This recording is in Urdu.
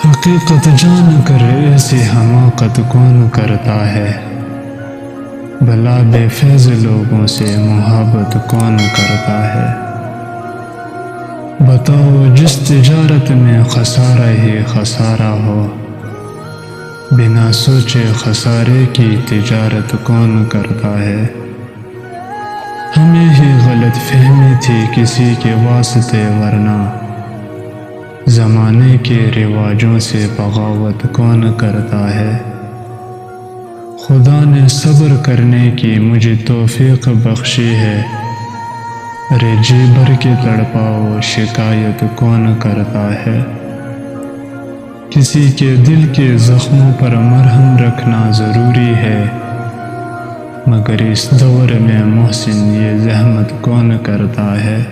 حقیقت جان کر ایسی حماقت کون کرتا ہے، بھلا بے فیض لوگوں سے محبت کون کرتا ہے۔ بتاؤ جس تجارت میں خسارہ ہی خسارہ ہو، بنا سوچے خسارے کی تجارت کون کرتا ہے۔ ہمیں ہی غلط فہمی تھی کسی کے واسطے، ورنہ زمانے کے رواجوں سے بغاوت کون کرتا ہے۔ خدا نے صبر کرنے کی مجھے توفیق بخشی ہے، ارے جی بھر کے تڑپاؤ شکایت کون کرتا ہے۔ کسی کے دل کے زخموں پر مرہم رکھنا ضروری ہے، مگر اس دور میں محسن یہ زحمت کون کرتا ہے۔